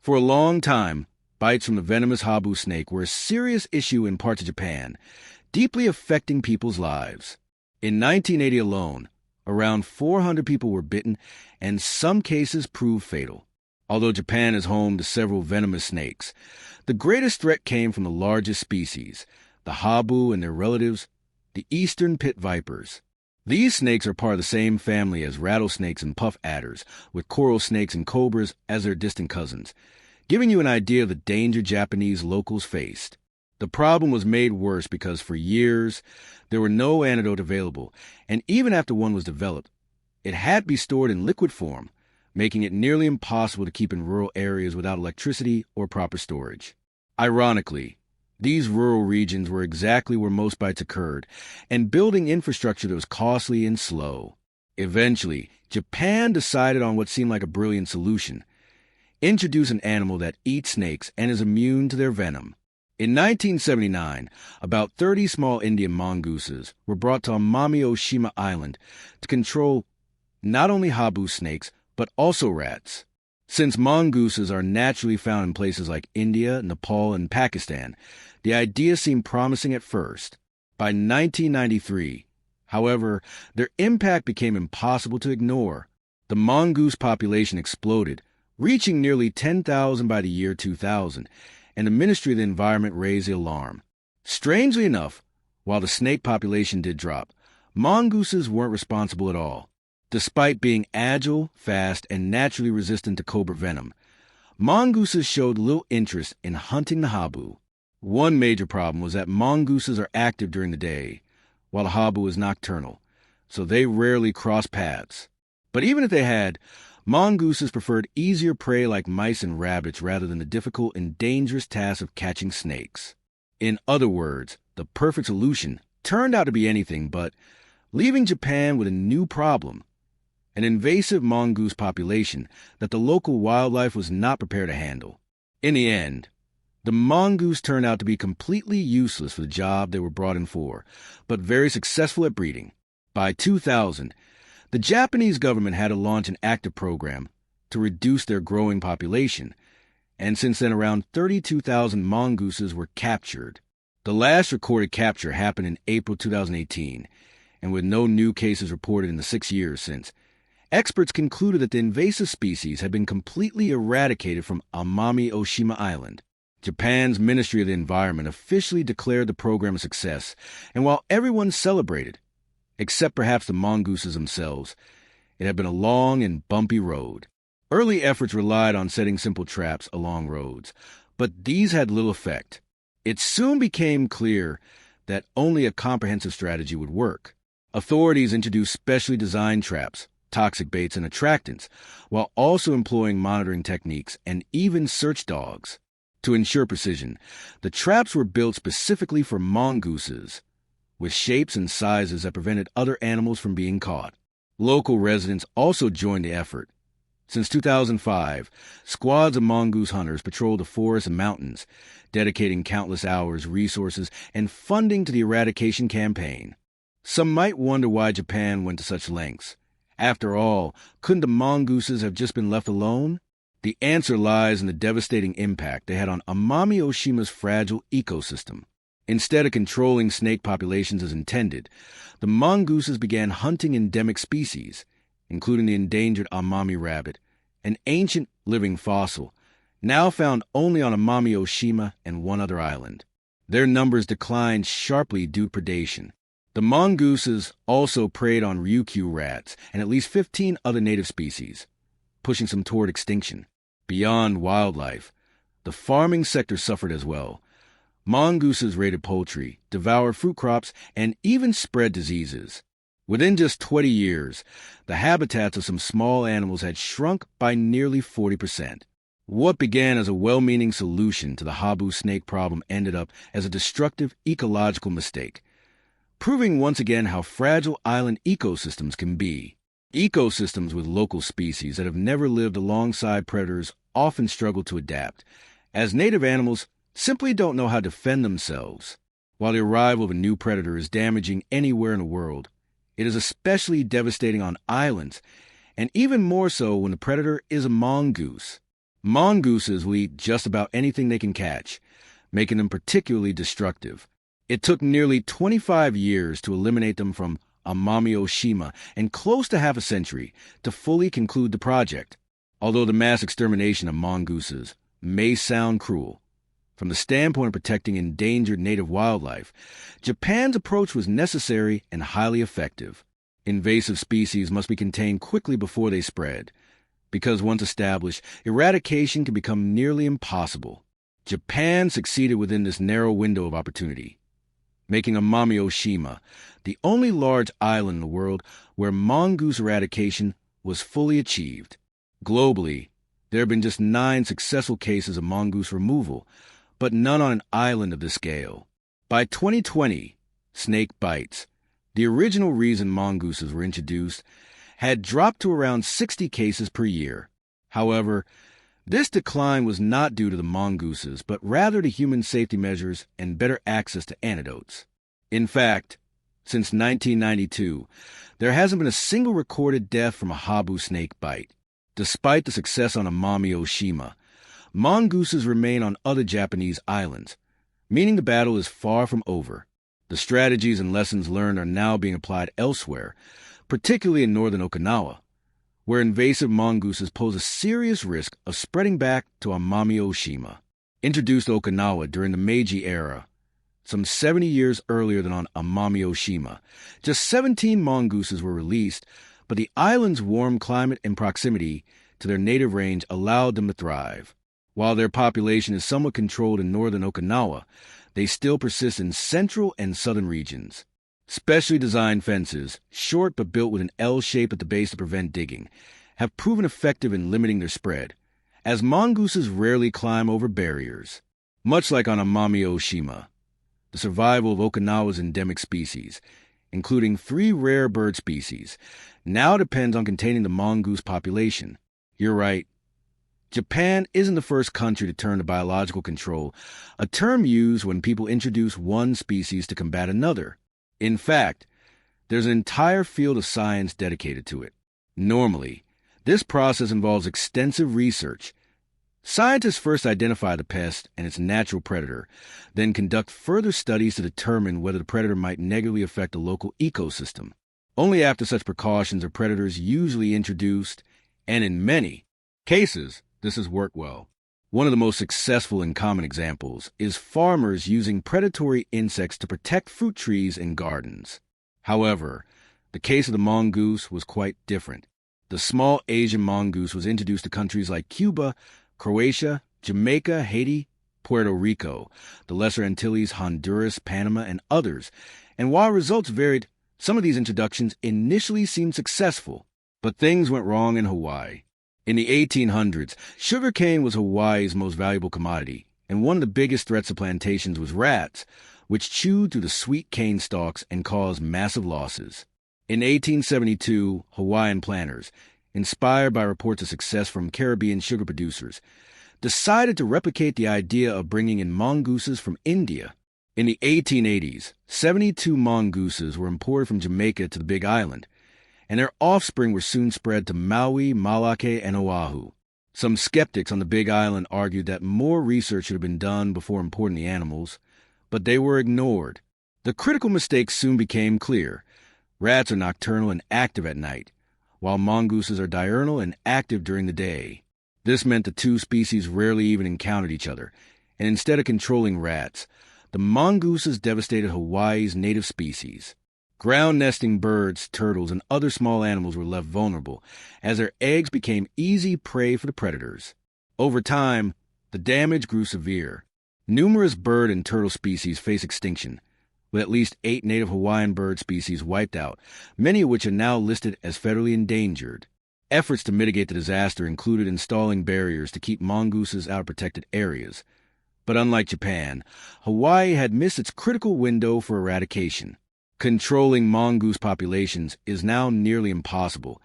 For a long time, bites from the venomous habu snake were a serious issue in parts of Japan, deeply affecting people's lives. In 1980 alone, around 400 people were bitten, and some cases proved fatal. Although Japan is home to several venomous snakes, the greatest threat came from the largest species, the habu and their relatives, the eastern pit vipers. These snakes are part of the same family as rattlesnakes and puff adders, with coral snakes and cobras as their distant cousins, giving you an idea of the danger Japanese locals faced. The problem was made worse because for years there were no antidote available, and even after one was developed, it had to be stored in liquid form, making it nearly impossible to keep in rural areas without electricity or proper storage. Ironically, these rural regions were exactly where most bites occurred, and building infrastructure that was costly and slow. Eventually, Japan decided on what seemed like a brilliant solution: introduce an animal that eats snakes and is immune to their venom. In 1979, about 30 small Indian mongooses were brought to Amami Oshima Island to control not only habu snakes, but also rats. Since mongooses are naturally found in places like India, Nepal, and Pakistan, the idea seemed promising at first. By 1993, however, their impact became impossible to ignore. The mongoose population exploded, reaching nearly 10,000 by the year 2000, and the Ministry of the Environment raised the alarm. Strangely enough, while the snake population did drop, mongooses weren't responsible at all. Despite being agile, fast, and naturally resistant to cobra venom, mongooses showed little interest in hunting the habu. One major problem was that mongooses are active during the day, while the habu is nocturnal, so they rarely cross paths. But even if they had, mongooses preferred easier prey like mice and rabbits rather than the difficult and dangerous task of catching snakes. In other words, the perfect solution turned out to be anything but leaving Japan with a new problem: an invasive mongoose population that the local wildlife was not prepared to handle. In the end, the mongoose turned out to be completely useless for the job they were brought in for, but very successful at breeding. By 2000, the Japanese government had to launch an active program to reduce their growing population, and since then around 32,000 mongooses were captured. The last recorded capture happened in April 2018, and with no new cases reported in the 6 years since, experts concluded that the invasive species had been completely eradicated from Amami Oshima Island. Japan's Ministry of the Environment officially declared the program a success, and while everyone celebrated, except perhaps the mongooses themselves, it had been a long and bumpy road. Early efforts relied on setting simple traps along roads, but these had little effect. It soon became clear that only a comprehensive strategy would work. Authorities introduced specially designed traps, toxic baits, and attractants, while also employing monitoring techniques and even search dogs. To ensure precision, the traps were built specifically for mongooses, with shapes and sizes that prevented other animals from being caught. Local residents also joined the effort. Since 2005, squads of mongoose hunters patrol the forests and mountains, dedicating countless hours, resources, and funding to the eradication campaign. Some might wonder why Japan went to such lengths. After all, couldn't the mongooses have just been left alone? The answer lies in the devastating impact they had on Amami Oshima's fragile ecosystem. Instead of controlling snake populations as intended, the mongooses began hunting endemic species, including the endangered Amami rabbit, an ancient living fossil, now found only on Amami Oshima and one other island. Their numbers declined sharply due to predation. The mongooses also preyed on ryukyu rats and at least 15 other native species, pushing some toward extinction. Beyond wildlife, the farming sector suffered as well. Mongooses raided poultry, devoured fruit crops, and even spread diseases. Within just 20 years, the habitats of some small animals had shrunk by nearly 40%. What began as a well-meaning solution to the habu snake problem ended up as a destructive ecological mistake, proving once again how fragile island ecosystems can be. Ecosystems with local species that have never lived alongside predators often struggle to adapt, as native animals simply don't know how to defend themselves. While the arrival of a new predator is damaging anywhere in the world, it is especially devastating on islands, and even more so when the predator is a mongoose. Mongooses will eat just about anything they can catch, making them particularly destructive. It took nearly 25 years to eliminate them from Amami-Oshima and close to half a century to fully conclude the project. Although the mass extermination of mongooses may sound cruel, from the standpoint of protecting endangered native wildlife, Japan's approach was necessary and highly effective. Invasive species must be contained quickly before they spread, because once established, eradication can become nearly impossible. Japan succeeded within this narrow window of opportunity, making Amami-Oshima the only large island in the world where mongoose eradication was fully achieved. Globally, there have been just 9 successful cases of mongoose removal, but none on an island of this scale. By 2020, snake bites, the original reason mongooses were introduced, had dropped to around 60 cases per year. However, this decline was not due to the mongooses, but rather to human safety measures and better access to antidotes. In fact, since 1992, there hasn't been a single recorded death from a habu snake bite. Despite the success on Amami-Oshima, mongooses remain on other Japanese islands, meaning the battle is far from over. The strategies and lessons learned are now being applied elsewhere, particularly in northern Okinawa, where invasive mongooses pose a serious risk of spreading back to Amami-Oshima. Introduced to Okinawa during the Meiji era, some 70 years earlier than on Amami-Oshima, just 17 mongooses were released, but the island's warm climate and proximity to their native range allowed them to thrive. While their population is somewhat controlled in northern Okinawa, they still persist in central and southern regions. Specially designed fences, short but built with an L shape at the base to prevent digging, have proven effective in limiting their spread, as mongooses rarely climb over barriers. Much like on Amami-Oshima, the survival of Okinawa's endemic species, including 3 rare bird species, now depends on containing the mongoose population. You're right. Japan isn't the first country to turn to biological control, a term used when people introduce one species to combat another. In fact, there's an entire field of science dedicated to it. Normally, this process involves extensive research. Scientists first identify the pest and its natural predator, then conduct further studies to determine whether the predator might negatively affect the local ecosystem. Only after such precautions are predators usually introduced, and in many cases, this has worked well. One of the most successful and common examples is farmers using predatory insects to protect fruit trees and gardens. However, the case of the mongoose was quite different. The small Asian mongoose was introduced to countries like Cuba, Croatia, Jamaica, Haiti, Puerto Rico, the Lesser Antilles, Honduras, Panama, and others, and while results varied, some of these introductions initially seemed successful, but things went wrong in Hawaii. In the 1800s, sugarcane was Hawaii's most valuable commodity, and one of the biggest threats to plantations was rats, which chewed through the sweet cane stalks and caused massive losses. In 1872, Hawaiian planters, inspired by reports of success from Caribbean sugar producers, decided to replicate the idea of bringing in mongooses from India. In the 1880s, 72 mongooses were imported from Jamaica to the Big Island, and their offspring were soon spread to Maui, Molokai, and Oahu. Some skeptics on the Big Island argued that more research should have been done before importing the animals, but they were ignored. The critical mistake soon became clear. Rats are nocturnal and active at night, while mongooses are diurnal and active during the day. This meant the two species rarely even encountered each other, and instead of controlling rats, the mongooses devastated Hawaii's native species. Ground-nesting birds, turtles, and other small animals were left vulnerable, as their eggs became easy prey for the predators. Over time, the damage grew severe. Numerous bird and turtle species face extinction, with at least 8 native Hawaiian bird species wiped out, many of which are now listed as federally endangered. Efforts to mitigate the disaster included installing barriers to keep mongooses out of protected areas. But unlike Japan, Hawaii had missed its critical window for eradication. Controlling mongoose populations is now nearly impossible,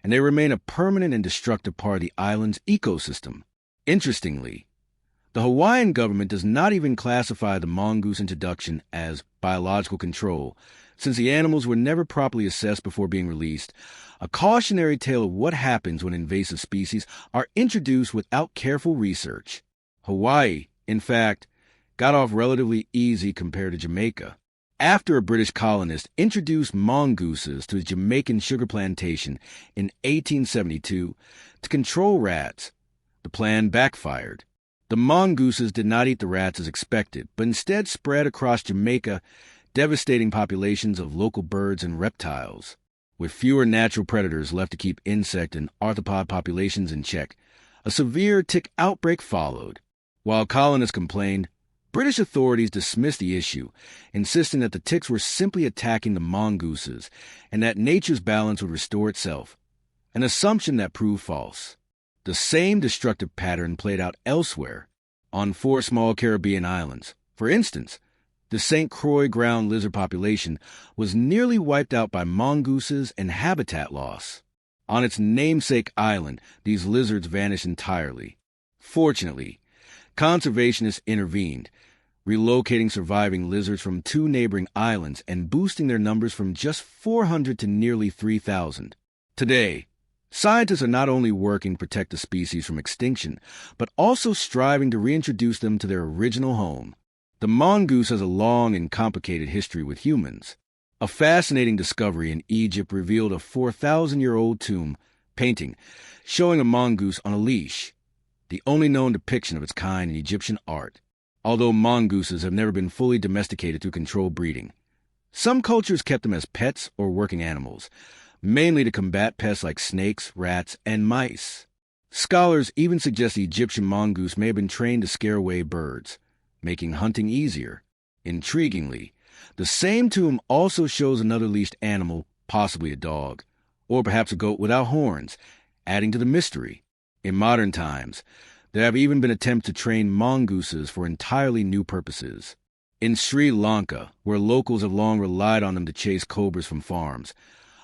and they remain a permanent and destructive part of the island's ecosystem. Interestingly, the Hawaiian government does not even classify the mongoose introduction as biological control, Since the animals were never properly assessed before being released, a cautionary tale of what happens when invasive species are introduced without careful research. Hawaii, in fact, got off relatively easy compared to Jamaica. After a British colonist introduced mongooses to his Jamaican sugar plantation in 1872 to control rats, the plan backfired. The mongooses did not eat the rats as expected, but instead spread across Jamaica, devastating populations of local birds and reptiles. With fewer natural predators left to keep insect and arthropod populations in check, a severe tick outbreak followed. While colonists complained, British authorities dismissed the issue, insisting that the ticks were simply attacking the mongooses and that nature's balance would restore itself, an assumption that proved false. The same destructive pattern played out elsewhere, on 4 small Caribbean islands. For instance, the St. Croix ground lizard population was nearly wiped out by mongooses and habitat loss. On its namesake island, these lizards vanished entirely. Fortunately, conservationists intervened, relocating surviving lizards from 2 neighboring islands and boosting their numbers from just 400 to nearly 3,000. Today, scientists are not only working to protect the species from extinction, but also striving to reintroduce them to their original home. The mongoose has a long and complicated history with humans. A fascinating discovery in Egypt revealed a 4,000-year-old tomb painting showing a mongoose on a leash, the only known depiction of its kind in Egyptian art. Although mongooses have never been fully domesticated through controlled breeding, some cultures kept them as pets or working animals, mainly to combat pests like snakes, rats, and mice. Scholars even suggest the Egyptian mongoose may have been trained to scare away birds, making hunting easier. Intriguingly, the same tomb also shows another leashed animal, possibly a dog, or perhaps a goat without horns, adding to the mystery. In modern times, there have even been attempts to train mongooses for entirely new purposes. In Sri Lanka, where locals have long relied on them to chase cobras from farms,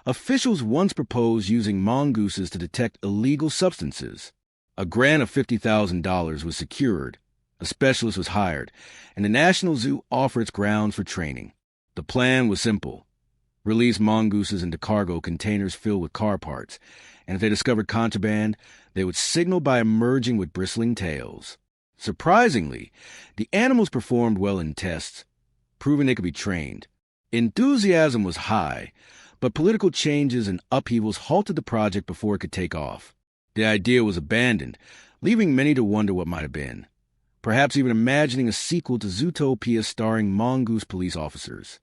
officials once proposed using mongooses to detect illegal substances. A grant of $50,000 was secured, a specialist was hired, and the National Zoo offered its grounds for training. The plan was simple: release mongooses into cargo containers filled with car parts, and if they discovered contraband, they would signal by emerging with bristling tails. Surprisingly, the animals performed well in tests, proving they could be trained. Enthusiasm was high, but political changes and upheavals halted the project before it could take off. The idea was abandoned, leaving many to wonder what might have been, perhaps even imagining a sequel to Zootopia starring mongoose police officers.